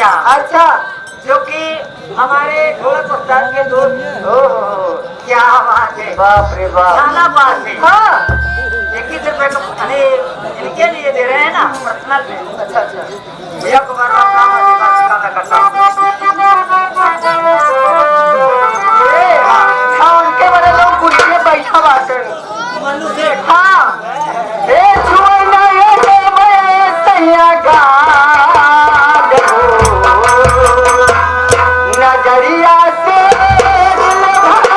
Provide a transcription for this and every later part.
भैया। अच्छा, जो कि हमारे ढोलक उस्ताद के दोस्त। ओहो, क्या बात है। बाप रे बाप। थाना पास है। हाँ, 21 रुपए का अरे इनके लिए दे रहे हैं ना पर्सनल में। अच्छा अच्छा। भैया को बार बार काम आशीर्वाद मैं करता हूँ। हाँ, उनके बड़े लोग कुर्सी में बैठा बाटे। मनु सेठ। हाँ, ए छुआना ये देवे सैया गाल हो, नजरिया से दिल भर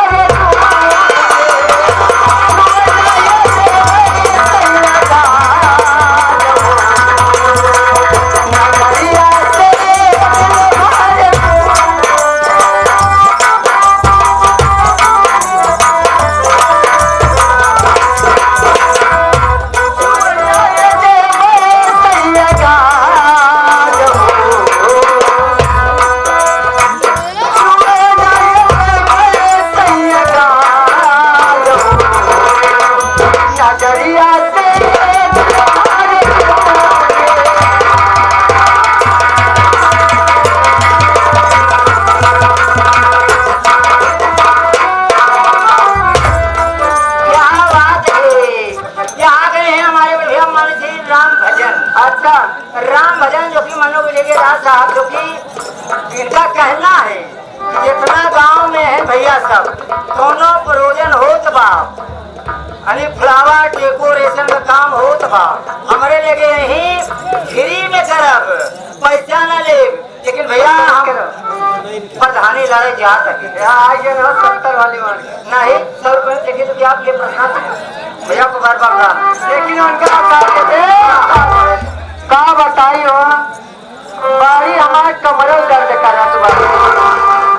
अच्छा, राम भजन जो कि मनो विजय राज साहब जो कि इनका कहना है कि जितना गांव में है भैया सब दोनों प्रोजन होत बा यानी फ्लावर डेकोरेशन का काम होत बा हमारे लगे यही फ्री में करब पैसा न ले लेकिन भैया हम प्रधानी लड़े जा सके आज 70 वाली मार नहीं 100 रुपये देखिए तो क्या आपके प्रश्न भैया को बार बार लेकिन उनका का बताई हो बारी हमारे कमरे दर्द करत बा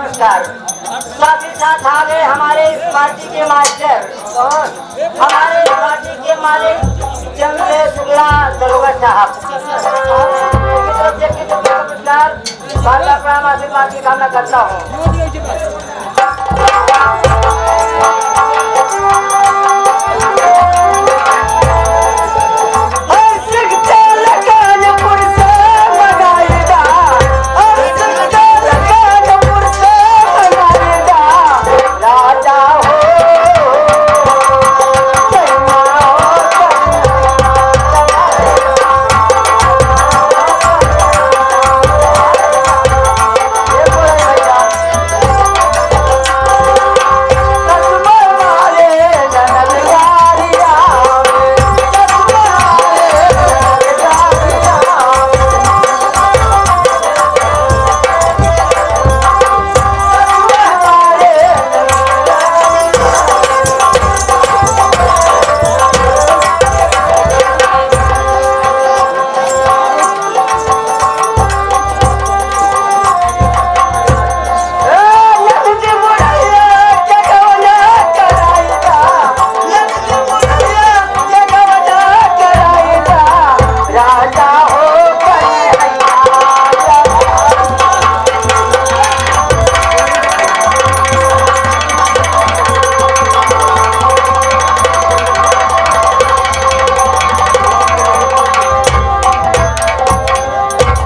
साथ ही साथ आ गए हमारे इस पार्टी के मास्टर और हमारे पार्टी के मालिक चंद्र शुक्ला दरोगा साहब आशीर्वाद की कामना करता हूँ।